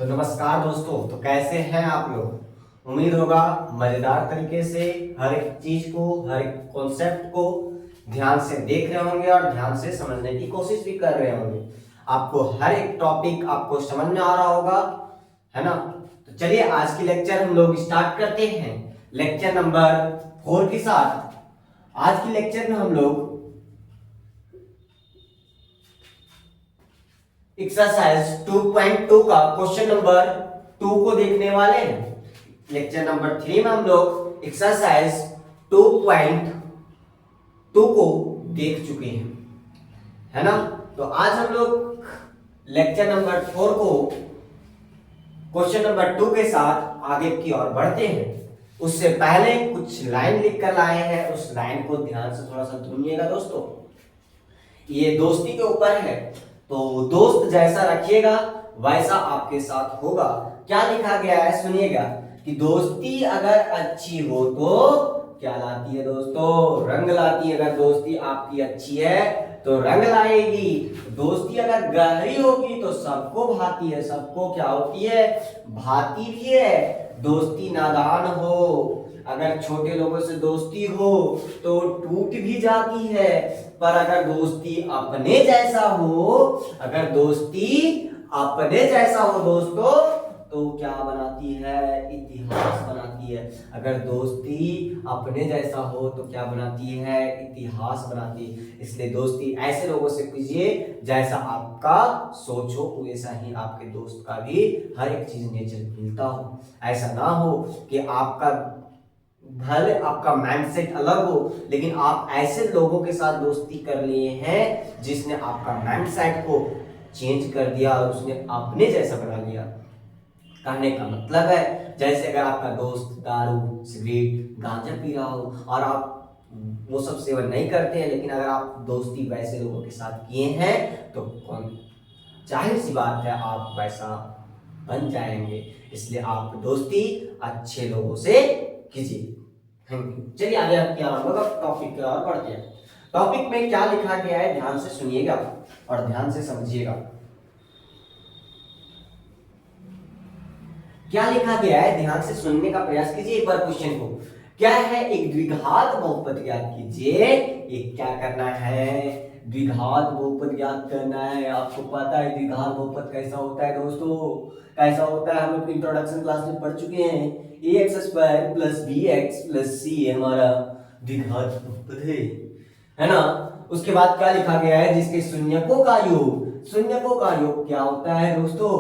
तो नमस्कार दोस्तों, तो कैसे हैं आप लोग। उम्मीद होगा मजेदार तरीके से हर एक चीज को, हर एक कॉन्सेप्ट को ध्यान से देख रहे होंगे और ध्यान से समझने की कोशिश भी कर रहे होंगे। आपको हर एक टॉपिक आपको समझ में आ रहा होगा, है ना। तो चलिए आज की लेक्चर हम लोग स्टार्ट करते हैं लेक्चर नंबर 4 के साथ। आज की लेक्चर में हम लोग एक्सरसाइज 2.2 का क्वेश्चन नंबर 2 को देखने वाले हैं। लेक्चर नंबर 3 में हम लोग एक्सरसाइज 2.2 को देख चुके हैं, है ना। तो आज हम लोग लेक्चर नंबर 4 को क्वेश्चन नंबर 2 के साथ आगे की ओर बढ़ते हैं। उससे पहले कुछ लाइन लिख कर लाए हैं, उस लाइन को ध्यान से थोड़ा सा सुनिएगा दोस्तों। ये दोस्ती के ऊपर है, तो दोस्त जैसा रखिएगा वैसा आपके साथ होगा। क्या लिखा गया है सुनिएगा कि दोस्ती अगर अच्छी हो तो क्या लाती है दोस्तों, रंग लाती है। अगर दोस्ती आपकी अच्छी है तो रंग लाएगी। दोस्ती अगर गहरी होगी तो सबको भाती है, सबको क्या होती है, भाती भी है। दोस्ती नादान हो, अगर छोटे लोगों से दोस्ती हो तो टूट भी जाती है। पर अगर दोस्ती अपने जैसा हो, अगर दोस्ती अपने जैसा हो दोस्तों, तो क्या बनाती है, इतिहास बनाती है। अगर दोस्ती अपने जैसा हो तो क्या बनाती है, इतिहास बनाती है। इसलिए दोस्ती ऐसे लोगों से कीजिए जैसा आपका सोच हो, वैसा ही आपके दोस्त का भी हर एक चीज नेचर मिलता हो। ऐसा ना हो कि आपका भले आपका माइंडसेट अलग हो, लेकिन आप ऐसे लोगों के साथ दोस्ती कर लिए हैं जिसने आपका माइंडसेट को चेंज कर दिया और उसने अपने जैसा बना लिया। कहने का मतलब है, जैसे अगर आपका दोस्त दारू, सिगरेट, गांजा पी रहा हो और आप वो सब सेवन नहीं करते हैं, लेकिन अगर आप दोस्ती वैसे लोगों के साथ किए हैं तो कौन, जाहिर सी बात है आप वैसा बन जाएंगे। इसलिए आप दोस्ती अच्छे लोगों से कीजिए। चलिए आगे हम क्या होगा टॉपिक की ओर बढ़ते हैं। टॉपिक में क्या लिखा गया है ध्यान से सुनिएगा और ध्यान से समझिएगा। क्या लिखा गया है ध्यान से सुनने का प्रयास कीजिए एक बार क्वेश्चन को। क्या है, एक द्विघात बहुपद ज्ञात कीजिए। एक क्या करना है, द्विघात बहुपद ज्ञात करना है। आपको पता है द्विघात बहुपद कैसा होता है दोस्तों, कैसा होता है, हम लोग इंट्रोडक्शन क्लास में पढ़ चुके हैं। ax square plus bx plus c हमारा द्विघात बहुपद है ना। उसके बाद क्या लिखा गया है, जिसके शून्यकों का योग, शून्यकों का योग क्या होता है दोस्तों,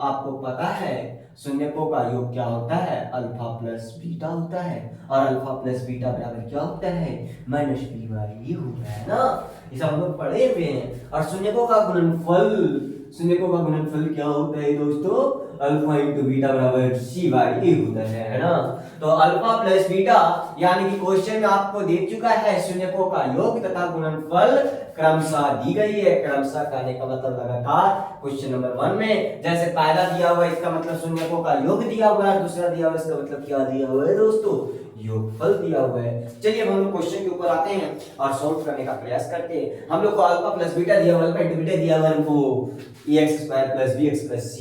आपको पता है शून्यकों का योग क्या होता है, अल्फा प्लस बीटा होता है। और अल्फा प्लस बीटा बराबर क्या होता है, माइनस बी बाई यू होता है ना। ये सब हम लोग पढ़े हुए हैं। और शून्यकों का गुणनफल, शून्यकों का गुणनफल क्या होता है दोस्तों, अल्फा इंटू बीटा बराबर सी बाई ए होता है ना। तो अल्फा प्लस बीटा यानी कि क्वेश्चन में आपको दे चुका है शून्यकों का योग तथा गुणनफल क्रमशः दी गई है। क्रमशः कहने का मतलब लगातार। क्वेश्चन नंबर 1 में जैसे पहला दिया हुआ है इसका मतलब शून्यकों का योग दिया हुआ है, दूसरा दिया हुआ है इसका मतलब क्या दिया हुआ है दोस्तों, योगफल दिया हुआ है। चलिए अब हम लोग क्वेश्चन के ऊपर आते हैं और सॉल्व करने का प्रयास करते हैं। हम लोग को अल्फा प्लस बीटा दिया हुआ है, अल्फा इंटू बीटा दिया हुआ है, हमको ax square plus bx plus c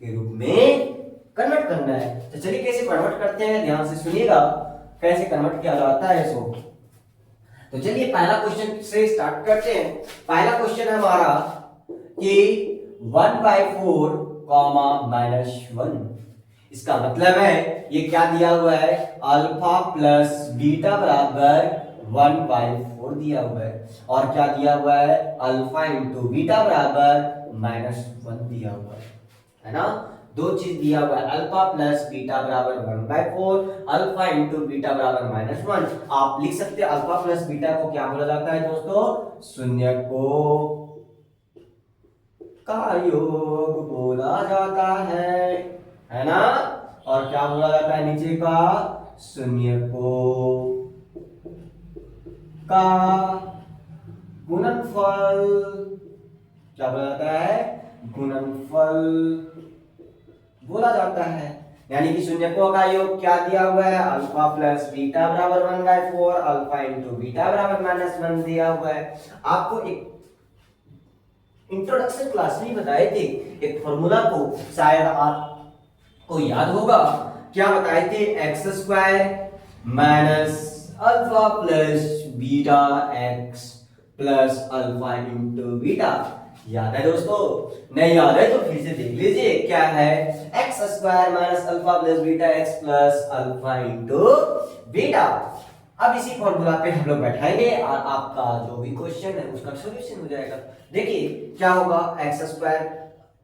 के रूप में कन्वर्ट करना है। तो चलिए कैसे कन्वर्ट करते हैं ध्यान से सुनिएगा, कैसे कन्वर्ट किया जाता है इसको। तो चलिए पहला क्वेश्चन से स्टार्ट करते हैं। पहला क्वेश्चन है हमारा कि 1/4 कॉमा -1, इसका मतलब है ये क्या दिया हुआ है, अल्फा प्लस बीटा बराबर 1/4 दिया हुआ है। और क्या दिया हुआ है, अल्फा इंटू बीटा बराबर -1 दिया हुआ है ना। दो चीज दिया हुआ है, अल्फा प्लस बीटा बराबर 1/4, अल्फा इंटू बीटा बराबर -1। आप लिख सकते हैं अल्फा प्लस बीटा को क्या बोला जाता है दोस्तों, शून्यकों का योग बोला जाता है ना। और क्या बोला जाता है नीचे का, शून्यकों का गुणनफल, क्या बोला जाता है, गुणनफल बोला जाता है। यानी कि शून्यकों का योग क्या दिया हुआ है, अल्फा प्लस बीटा बराबर 1/4, अल्फा इंटू बीटा बराबर -1 दिया हुआ है। आपको एक इंट्रोडक्शन क्लास में बताए थे एक फॉर्मूला को, शायद आप को याद होगा क्या बताए थे, x square minus alpha plus beta x plus alpha into beta. याद है दोस्तों? नहीं याद है तो फिर से देख लीजिए क्या है, x square minus alpha plus beta x plus alpha into beta. अब इसी फॉर्मूला पे हम लोग बैठाएंगे और आपका जो भी क्वेश्चन है उसका सॉल्यूशन हो जाएगा। देखिए क्या होगा, एक्स स्क्वायर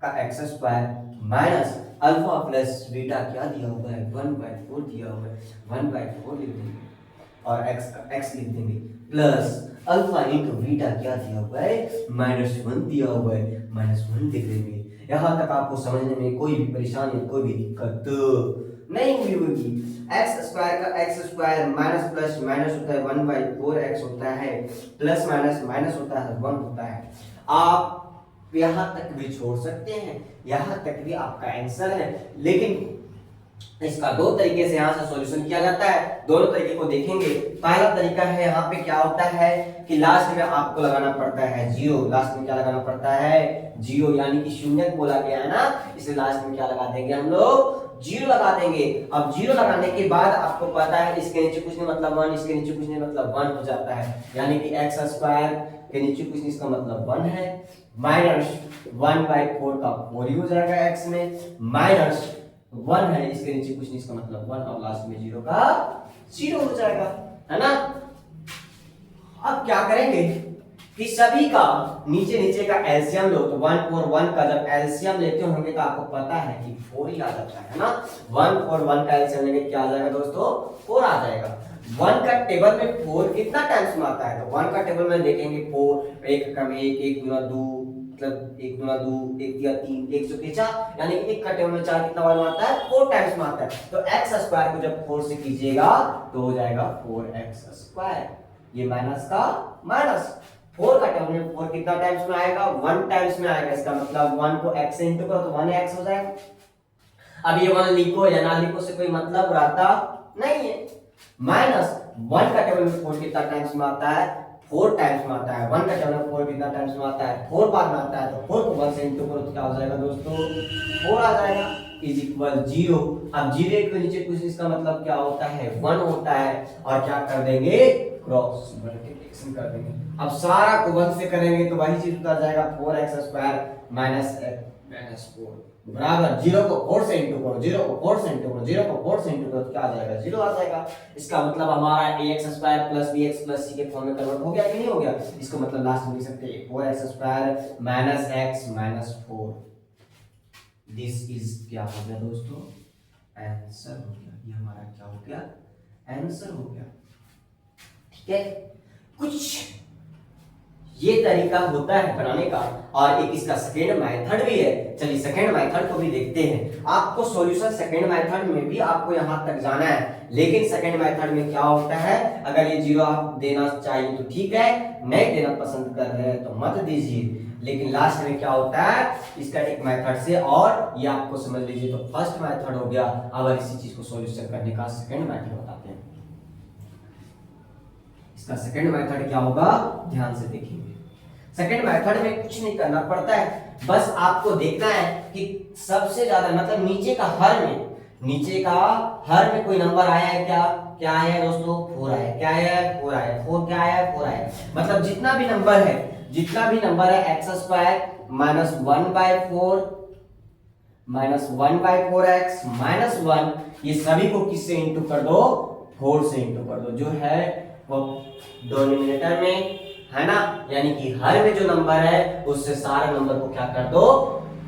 का x square minus alpha plus beta क्या दिया हुआ है, 1/4 दिया हुआ है, 1/4 लिख देंगे और एक्स का एक्स लिख देंगे प्लस अल्फा इंटू बीटा क्या दिया हुआ है, -1 दिया हुआ है, -1 लिख देंगे। यहां तक आपको समझने में कोई भी परेशानी कोई भी दिक्कत नहीं हुई होगी। एक्स स्क्वायर का x square minus plus minus होता है 1/4 एक्स होता है, प्लस माइनस माइनस होता है 1 होता है। आप यहां तक भी छोड़ सकते हैं, यहां तक भी आपका आंसर है। लेकिन इसका दो तरीके से यहाँ से सॉल्यूशन किया जाता है, दोनों तरीके को देखेंगे। पहला तरीका है, यहाँ पे क्या होता है कि लास्ट में आपको लगाना पड़ता है जीरो। लास्ट में क्या लगाना पड़ता है, जीरो, यानी कि शून्य बोला गया है ना, इसलिए लास्ट में क्या लगा देंगे हम लोग, जीरो लगा देंगे। अब जीरो लगाने के बाद आपको पता है इसके नीचे कुछ नहीं मतलब 1, इसके नीचे कुछ नहीं मतलब 1 हो जाता है, यानी कि एक्स स्क्वायर के नीचे कुछ नहीं इसका मतलब 1 है, माइनस 1/4 का 4 ही हो जाएगा एक्स में, माइनस 1 है इसके नीचे कुछ नहीं इसका मतलब 1 और लास्ट में 0 का 0 हो जाएगा, है ना। अब क्या करेंगे कि सभी का नीचे नीचे का एलसीएम लो, तो 1 और 1 का जब एलसीएम लेते होंगे तो आपको पता है कि 4 ही आ जाता है ना। 1 और 1 का एलसीएम लेंगे क्या आ जाएगा दोस्तों, 4 आ जाएगा। 1 का टेबल में 4 कितना टाइम्स में आता है, तो 1 का टेबल में देखेंगे 4, 1 कम 1, 1 गुना 2, मतलब 1 गुना 2, 1 या 3, 1 जो 4, यानी कि 1 का टेबल में 4 कितना बार आता है, 4 टाइम्स में आता है। तो एक्स स्क्वायर को जब 4 से कीजिएगा तो हो जाएगा 4x स्क्वायर, ये माइनस का माइनस। 4 का टेबल में 4 कितना टाइम्स में आएगा, 1 टाइम्स में आएगा, इसका मतलब 1 को x से इंटू करो तो 1x हो जाएगा। अब ये 1 लिखो या ना लिखो से कोई मतलब रहता नहीं है। माइनस 1 का टेबल में 4 कितना टाइम्स में आता है, 4 टाइम्स में आता है। 1 का टेबल में 4 कितना टाइम्स में आता है, 4 बार में आता है, तो 4 को 1 से इंटू करो तो क्या हो जाएगा दोस्तों, 4 आ जाएगा, इज इक्वल 0। अब 0 के नीचे कुछ इसका मतलब क्या होता है, 1 होता है, और क्या कर देंगे, क्रॉस मल्टीप्लिकेशन कर देंगे। अब सारा को 1 से करेंगे तो वही चीज उतर जाएगा, 4x स्क्वायर माइनस 4 बराबर 0 को 4 से इंटू करो, 0 को 4 से इंटू करो, 0 को 4 से इंटू करो तो क्या आ जाएगा, 0 आ जाएगा। इसका मतलब हमारा ax square plus bx plus c के फॉर्म में कन्वर्ट हो गया कि नहीं हो गया। इसको मतलब लास्ट में लिख सकते हैं 4x square minus x minus 4। This is क्या हो गया दोस्तों, आंसर हो गया। ये हमारा क्या हो गया, आंसर हो गया। ठीक है, कुछ ये तरीका होता है बनाने का, और एक इसका सेकेंड मेथड भी है। चलिए सेकेंड मेथड को भी देखते हैं। आपको सॉल्यूशन सेकेंड मेथड में भी आपको यहां तक जाना है, लेकिन सेकेंड मेथड में क्या होता है, अगर ये 0 आप देना चाहिए तो ठीक है, नहीं देना पसंद कर रहे हैं तो मत दीजिए। लेकिन लास्ट में क्या होता है, इसका एक मेथड से, और ये आपको समझ लीजिए तो फर्स्ट मेथड हो गया। अब इसी चीज को सॉल्यूशन करने का सेकेंड मेथड बताते हैं। इसका सेकंड मेथड क्या होगा, ध्यान से देखेंगे। सेकंड मेथड में कुछ नहीं करना पड़ता है, बस आपको देखना है कि सबसे ज्यादा मतलब नीचे का हर में कोई नंबर आया है क्या, क्या आया है दोस्तों, 4 आया है। क्या आया है, 4 आया है। 4 क्या आया है, 4 आया है। मतलब जितना भी नंबर है x square minus 1/4 minus 1/4x minus 1, ये सभी को किससे इंटू कर दो, 4 से इंटू कर दो, जो है वो डिनोमिनेटर में है ना, यानी कि हर में जो नंबर है उससे सारे नंबर को क्या कर दो,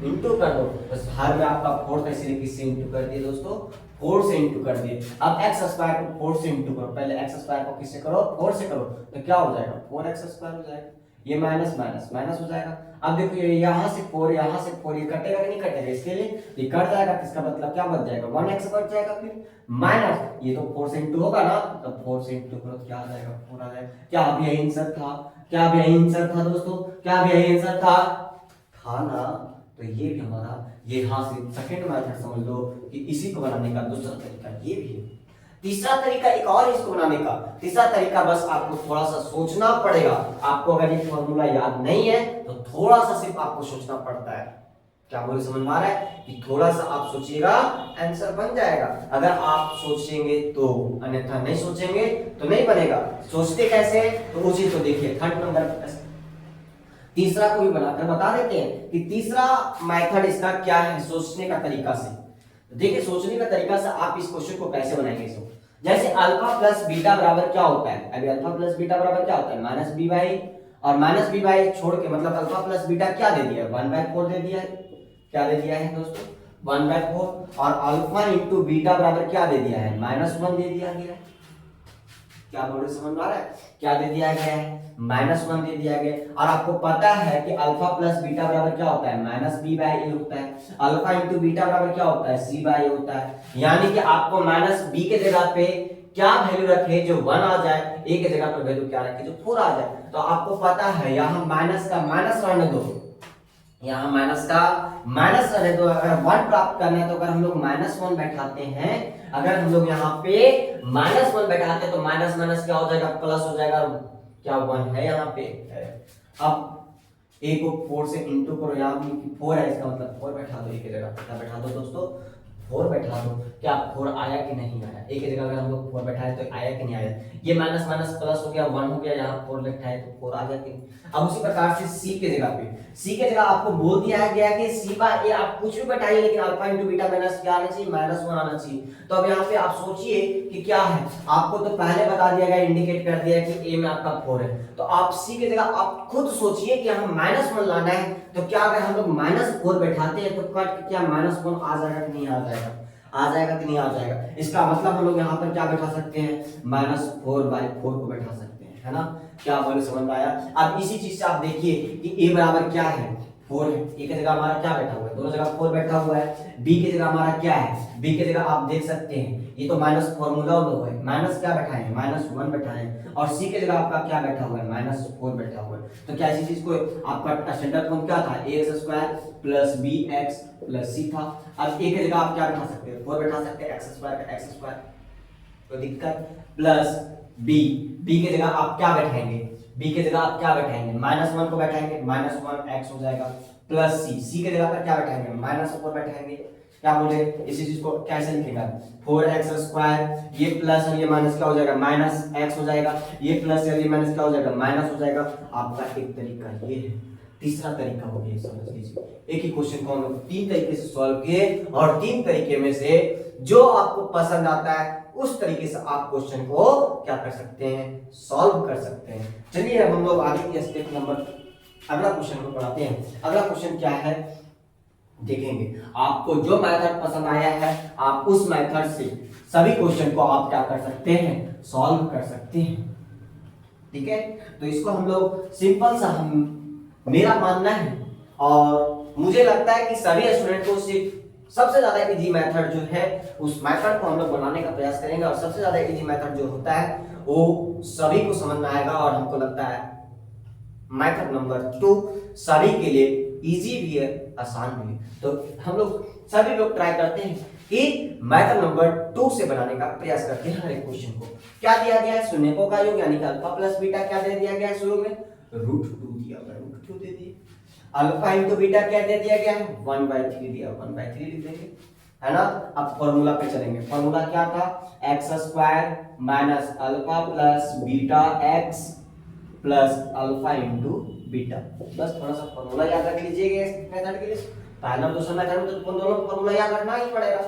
इंटू कर दो। बस हर में आपका 4 था इसलिए किससे इंटू कर दिए दोस्तों, 4 से इंटू कर दिए। अब एक्स स्क्वायर को 4 से इंटू करो, पहले एक्स स्क्वायर को किससे करो, 4 से करो, तो क्या हो जाएगा, 4x स्क्वायर हो जाएगा। ये माइनस माइनस माइनस हो जाएगा। अब देखो ये यहाँ से 4 ये कटेगा कि नहीं कटेगा, इसके लिए ये कट जाएगा, इसका मतलब क्या बच जाएगा, 1x बच जाएगा। फिर माइनस ये तो 4 से इंटू होगा ना, तो 4 से इंटू करो तो क्या आ जाएगा, 4 आ जाएगा। क्या अब यही आंसर था, क्या अब यही आंसर था दोस्तों, क्या अब यही आंसर था ना। तो ये भी हमारा ये यहाँ से सेकंड मेथड समझ लो कि इसी को बनाने का दूसरा तरीका ये भी है। तीसरा तरीका एक और इसको बनाने का, तीसरा तरीका बस आपको थोड़ा सा सोचना पड़ेगा। आपको अगर ये फॉर्मूला याद नहीं है तो थोड़ा सा सिर्फ आपको सोचना पड़ता है। क्या बोले समझ में आ रहा है कि थोड़ा सा आप सोचिएगा आंसर बन जाएगा, अगर आप सोचेंगे तो, अन्यथा नहीं सोचेंगे तो नहीं बनेगा। सोचते कैसे तो उसी को देखिए थर्ड नंबर तीसरा को भी बनाकर बता देते हैं कि तीसरा मेथड इसका क्या है सोचने का तरीका से। देखिए सोचने का तरीका से आप इस क्वेश्चन को कैसे बनाएंगे इसको, जैसे अल्फा प्लस बीटा बराबर क्या होता है, अभी अल्फा प्लस बीटा बराबर क्या होता है माइनस बी बाई, और माइनस बी बाई छोड़ के मतलब अल्फा प्लस बीटा क्या दे दिया है 1/4 दे दिया है, क्या दे दिया है दोस्तों 1/4, और अल्फा इंटू बीटा बराबर क्या दे दिया है -1 दे दिया गया है। क्या बोल रहे समझ में आ रहा है, क्या दे दिया गया है -1 दे दिया गया, और आपको पता है कि अल्फा प्लस बीटा बराबर क्या होता है माइनस बी बाई ए होता है, अल्फा इंटू बीटा बराबर क्या होता है सी बाई ए होता है, यानी कि आपको माइनस बी के जगह पे क्या वैल्यू रखे जो 1 आ जाए, ए के जगह पे वैल्यू क्या रखे जो 4 आ जाए। तो आपको पता है यहाँ माइनस का माइनस रहने दो, यहाँ माइनस का माइनस रहने दो, अगर 1 प्राप्त करना है तो अगर हम लोग -1 बैठाते हैं, अगर हम लोग यहाँ पे -1 बैठाते हैं तो माइनस माइनस क्या हो जाएगा प्लस हो जाएगा, क्या 1 है यहाँ पे। अब a को 4 से इंटू करो, यहाँ भी 4 है इसका मतलब 4 बैठा दो, a की जगह क्या बैठा दो दोस्तों 4 बैठा दो, क्या 4 आया कि नहीं आया, a की जगह अगर हम लोग 4 बैठाए तो आया कि नहीं आया, ये माइनस माइनस प्लस हो गया 1 हो गया, यहाँ 4 बैठाए तो 4 आ गया कि नहीं। अब उसी प्रकार से c के जगह पे, c के जगह आपको बोल दिया गया कि c बाय a आप कुछ भी बैठाइए लेकिन अल्फा इंटू बीटा माइनस क्या आना चाहिए -1 आना चाहिए। तो अब यहाँ पे आप सोचिए कि क्या है, आपको तो पहले बता दिया गया इंडिकेट कर दिया कि a में आपका 4 है, तो आप c की जगह आप खुद सोचिए कि हम -1 लाना है, तो क्या अगर हम लोग -4 बैठाते हैं तो कट के क्या -1 आ जाएगा कि नहीं आ जाएगा, आ जाएगा कि नहीं आ जाएगा। इसका मतलब हम लोग यहाँ पर क्या बैठा सकते हैं -4/4 को बैठा सकते हैं, है ना। क्या बोले समझ में आया। अब इसी चीज से आप देखिए कि a बराबर क्या है 4 है, a की जगह हमारा क्या बैठा हुआ है, दोनों जगह 4 बैठा हुआ है, b की जगह हमारा क्या है, b की जगह आप देख सकते हैं ये तो माइनस फॉर्मूला है, माइनस क्या बैठा है -1 बैठा है, और c की जगह आपका क्या बैठा हुआ है -4 बैठा हुआ है। तो क्या इसी चीज को आपका स्टैंडर्ड फॉर्म क्या था ax² + bx + c था। अब a की जगह आप क्या बैठा सकते हैं 4 बैठा सकते हैं, x² का x², कोई दिक्कत, प्लस b की जगह आप क्या बैठाएंगे, b की जगह आप क्या बैठाएंगे -1 को बैठाएंगे -1x हो जाएगा, प्लस c की जगह पर क्या बैठाएंगे -4 बैठाएंगे। क्या बोले इसी चीज को कैसे लिखेगा 4x², ये प्लस और ये माइनस क्या हो जाएगा -x हो जाएगा, ये प्लस और ये माइनस क्या हो जाएगा माइनस हो जाएगा। आपका एक तरीका ये है, तीसरा तरीका हो गया समझ लीजिए। एक ही क्वेश्चन को हम लोग 3 तरीके से सॉल्व किए, और 3 तरीके में से जो आपको पसंद आता है उस तरीके से आप क्वेश्चन को क्या कर सकते हैं सॉल्व कर सकते हैं। चलिए अब हम लोग आगे के स्टेप नंबर अगला क्वेश्चन को पढ़ाते हैं। अगला क्वेश्चन क्या है देखेंगे, आपको जो मेथड पसंद आया है आप उस मेथड से सभी क्वेश्चन को आप क्या कर सकते हैं सॉल्व कर सकते हैं, ठीक है। तो इसको हम लोग सिंपल सा मेरा मानना है और मुझे लगता है कि सभी स्टूडेंट को सिर्फ सबसे ज्यादा इजी मेथड जो है उस मेथड को हम लोग बनाने का प्रयास करेंगे, और सबसे ज्यादा इजी मेथड जो होता है वो सभी को समझ में आएगा, और हमको लगता है मेथड नंबर 2 सभी के लिए इजी भी है आसान भी है। तो हम लोग सभी लोग ट्राई करते हैं कि मेथड नंबर 2 से बनाने का प्रयास करते हैं। हर एक क्वेश्चन को क्या दिया गया है शून्यकों का योग यानी कि अल्फा प्लस बीटा क्या दे दिया गया है शुरू में √2 दिया गया, √2 दे दिए। अल्फा इंटू बीटा क्या दे दिया गया है 1/3 दिया, 1/3 लिख देंगे, है ना। अब फॉर्मूला पे चलेंगे, फॉर्मूला क्या था x² minus alpha plus beta x plus alpha into beta. बस थोड़ा सा फॉर्मूला याद रख लीजिएगा इस मेथड के लिए, पहला दूसरा मेथड में तो दोनों फॉर्मूला याद रखना ही पड़ेगा।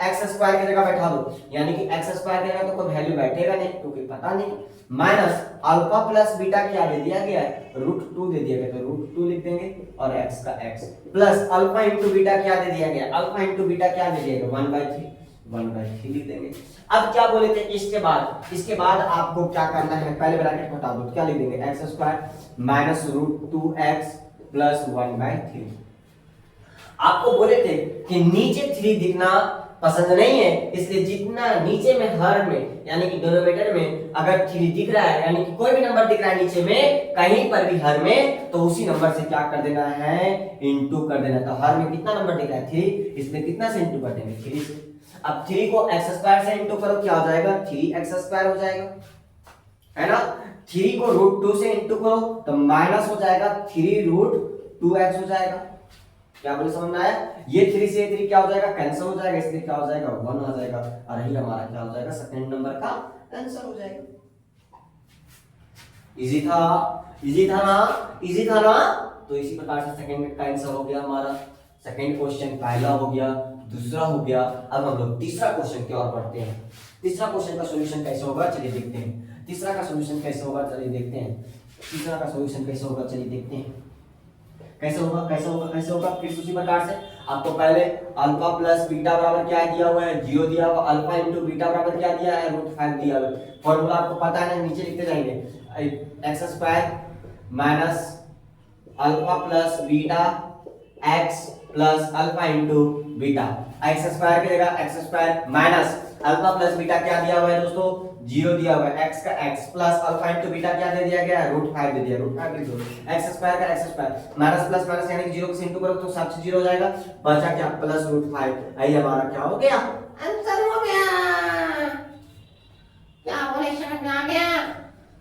x² की जगह बैठा दो, यानी कि x² की जगह तो कोई वैल्यू बैठेगा नहीं क्योंकि पता नहीं, माइनस अल्फा प्लस बीटा क्या दे दिया गया है √2 दे दिया गया, तो √2 लिख देंगे और x का x plus alpha into beta क्या दे दिया गया, अल्फा इंटू बीटा क्या दे दिया गया 1/3 लिख देंगे। अब क्या बोले थे इसके बाद आपको क्या करना है, पहले ब्रैकेट हटा दो, क्या लिख देंगे x² माइनस √2x प्लस 1/3। आपको बोले थे कि नीचे 3 दिखना पसंद नहीं है, इसलिए जितना नीचे में हर में यानी कि डिनोमिनेटर में अगर 3 दिख रहा है यानी कि कोई भी नंबर दिख रहा है नीचे में कहीं पर भी हर में, तो उसी नंबर से क्या कर देना है इंटू कर देना। तो हर में कितना नंबर दिख रहा है 3, इसमें कितना से इंटू कर देंगे 3 से। अब 3 को x² से इंटू करो क्या हो जाएगा 3x² हो जाएगा, है ना। 3 को √2 से इंटू करो तो माइनस हो जाएगा 3√2x हो जाएगा, क्या बोले, समझ में आया? ये 3 से 3 क्या हो जाएगा, कैंसिल हो जाएगा, इसलिए क्या हो जाएगा, 1 आ जाएगा, और यही हमारा क्या हो जाएगा, सेकंड नंबर का आंसर हो जाएगा। इजी था, इजी था ना, इजी था ना। तो इसी प्रकार से सेकंड का आंसर हो गया हमारा। सेकंड क्वेश्चन पहला हो गया, दूसरा हो गया। अब हम लोग तीसरा क्वेश्चन की ओर बढ़ते हैं। तीसरा क्वेश्चन का सॉल्यूशन कैसे होगा, चलिए देखते हैं। तीसरा का सॉल्यूशन कैसे होगा, चलिए देखते हैं। तीसरा का सॉल्यूशन कैसे होगा, चलिए देखते हैं। कैसे होगा, कैसे होगा, कैसे होगा? फिर उसी प्रकार से आपको पहले अल्फा प्लस बीटा बराबर क्या दिया हुआ है, 0 दिया हुआ। अल्फा इंटू बीटा बराबर क्या दिया है, √5 दिया हुआ है। फॉर्मूला आपको पता है ना, नीचे लिखते जाएंगे। X square minus alpha plus beta x plus alpha into beta. X square की जगह x square minus alpha plus beta क्या दिया हुआ है दोस्तों, 0 दिया हुआ है। एक्स का x plus alpha into beta क्या दे दिया गया है, √5 दे दिया। √5 लिख दो। एक्स स्क्वायर का x square minus plus minus यानी कि 0 से इंटू करो तो सब चीज 0 हो जाएगा, बचा क्या, प्लस √5। यही हमारा क्या हो गया, आंसर हो गया। क्या बोले, समझ में आ गया?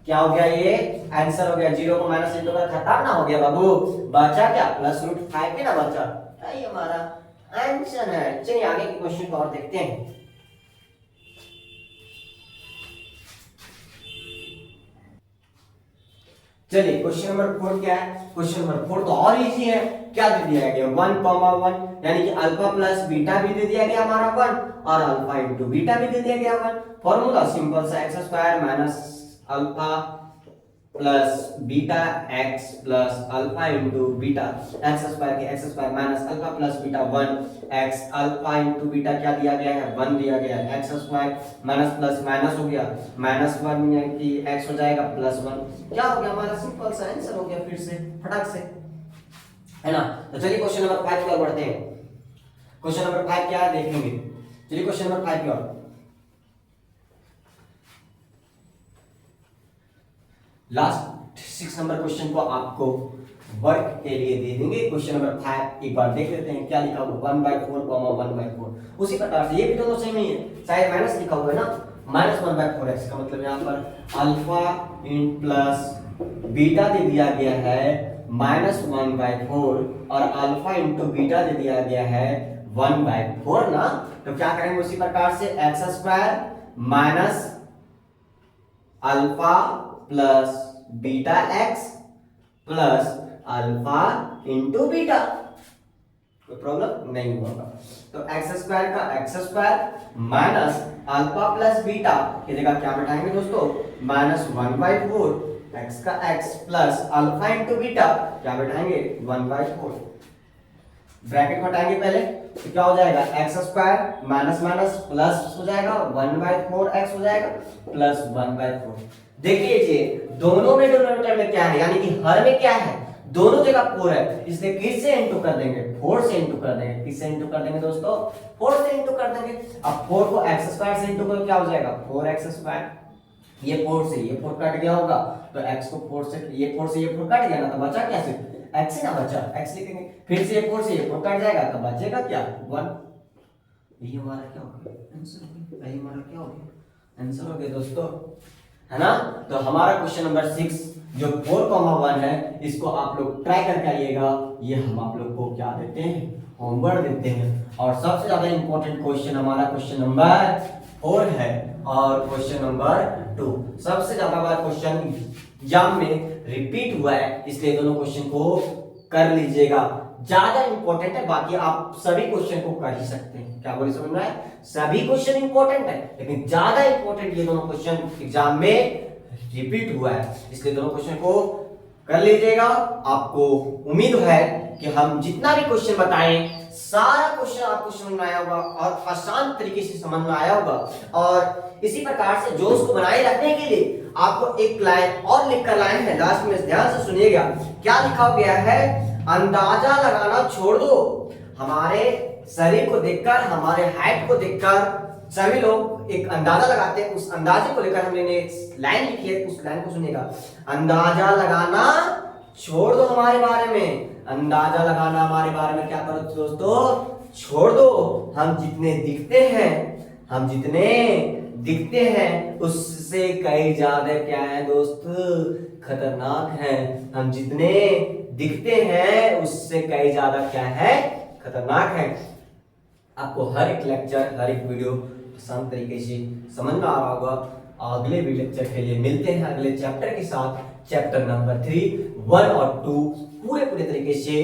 क्या हो गया, ये आंसर हो गया। 0 को माइनस इंटू कर खत्म ना हो गया बाबू, बचा क्या, प्लस √5 के ना बचा। यही हमारा आंसर है। चलिए आगे के क्वेश्चन को और देखते हैं। चलिए क्वेश्चन नंबर 4 क्या है? क्वेश्चन नंबर 4 तो और इजी है। क्या दे दिया गया, 1,1 यानी कि अल्फा प्लस बीटा भी दे दिया गया हमारा 1 और अल्फा इंटू बीटा भी दे दिया गया 1। फॉर्मूला सिंपल सा, x square minus alpha plus beta x plus alpha into beta. X square के x square minus alpha plus beta 1 x alpha into beta क्या दिया गया है, 1 दिया गया है। X square minus plus minus हो गया, -1 यानी कि एक्स हो जाएगा +1। क्या हो गया हमारा, सिंपल सा आंसर हो गया, फिर से फटाक से, है ना। तो चलिए क्वेश्चन नंबर 5 की ओर बढ़ते हैं। क्वेश्चन नंबर 5 क्या है देखेंगे। चलिए क्वेश्चन नंबर 5 की ओर। लास्ट 6 नंबर क्वेश्चन को आपको वर्क के लिए दे देंगे। क्वेश्चन नंबर 5 एक बार देख लेते हैं क्या लिखा हुआ, 1/4, 1/4। उसी प्रकार से ये भी दोनों सेम ही है, शायद माइनस लिखा हुआ है ना, -1/4 एक्स का मतलब यहाँ पर अल्फा इन प्लस बीटा दे दिया गया है -1/4 और अल्फा इंटू बीटा दे दिया गया है 1/4 ना। तो क्या करेंगे उसी प्रकार से, x square minus alpha plus beta x plus alpha into beta. कोई प्रॉब्लम नहीं होगा। तो एक्स स्क्वायर का x square minus alpha plus beta की जगह क्या बैठाएंगे दोस्तों, -1/4 एक्स का x plus alpha into beta क्या बैठाएंगे, 1/4। ब्रैकेट हटाएंगे पहले तो क्या हो जाएगा, x square minus minus plus हो जाएगा, 1/4 एक्स हो जाएगा प्लस 1/4। देखिए दोनों में डिनोमिनेटर में क्या है, यानी कि हर में क्या है, दोनों जगह 4 है, इसलिए किससे इंटू कर देंगे, 4 से इंटू कर देंगे। किससे इंटू कर देंगे दोस्तों, 4 से इंटू कर देंगे। अब 4 को एक्स स्क्वायर से इंटू करो क्या हो जाएगा, 4x स्क्वायर। ये 4 से ये 4 कट गया होगा तो x को 4 से ये 4 से ये 4 कट गया ना, तो बचा क्या, सिर्फ x ही ना बचा, x लिखेंगे। फिर से ये 4 से ये 4 कट जाएगा तो बचेगा क्या, 1। ये हमारा क्या हो गया, आंसर हो गया। ये हमारा क्या हो गया, आंसर हो गया दोस्तों, है ना। तो हमारा क्वेश्चन नंबर 6 जो 4,1 है, इसको आप लोग ट्राई करके आइएगा। ये हम आप लोग को क्या देते हैं, होमवर्क देते हैं। और सबसे ज्यादा इंपॉर्टेंट क्वेश्चन हमारा क्वेश्चन नंबर 4 है और क्वेश्चन नंबर 2 सबसे ज्यादा बार क्वेश्चन एग्जाम में रिपीट हुआ है, इसलिए दोनों क्वेश्चन को कर लीजिएगा। ज्यादा इंपॉर्टेंट है, बाकी आप सभी क्वेश्चन को कर ही सकते हैं। क्या बोले, समझ में आया? सभी क्वेश्चन इंपॉर्टेंट है, लेकिन ज्यादा इंपॉर्टेंट ये दोनों क्वेश्चन एग्जाम में रिपीट हुआ है, इसलिए दोनों क्वेश्चन को कर लीजिएगा। आपको उम्मीद है कि हम जितना भी क्वेश्चन बताएं सारा क्वेश्चन आपको समझ में आया होगा और आसान तरीके से समझ में आया होगा। और इसी प्रकार से जोश को बनाए रखने के लिए आपको एक लाइन और लिख कर लाए हैं, लास्ट में ध्यान से सुनिएगा। क्या लिखा गया है, अंदाजा लगाना छोड़ दो। हमारे शरीर को देखकर, हमारे हाइट को देखकर सभी लोग एक अंदाजा लगाते हैं, उस अंदाजे को लेकर हमने एक लाइन लिखी है, उस लाइन को सुनिएगा। अंदाजा लगाना छोड़ दो हमारे बारे में, अंदाजा लगाना हमारे बारे में क्या करो दोस्तों, छोड़ दो। हम जितने दिखते हैं उससे कई ज्यादा क्या है दोस्त, खतरनाक है। हम जितने दिखते हैं उससे उससे कई ज्यादा क्या है, खतरनाक है। आपको हर एक लेक्चर, हर एक वीडियो आसान तरीके से समझ में आ रहा होगा। अगले वीडियो लेक्चर के लिए मिलते हैं अगले चैप्टर के साथ। चैप्टर नंबर 3, 1 और 2 पूरे तरीके से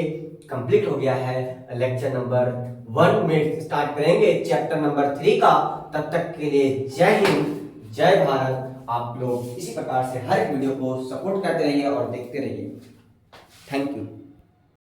कंप्लीट हो गया है। लेक्चर नंबर 1 में स्टार्ट करेंगे चैप्टर नंबर 3 का। तब तक के लिए जय हिंद, जय भारत। आप लोग इसी प्रकार से हर एक वीडियो को सपोर्ट करते रहिए और देखते रहिए। Thank you.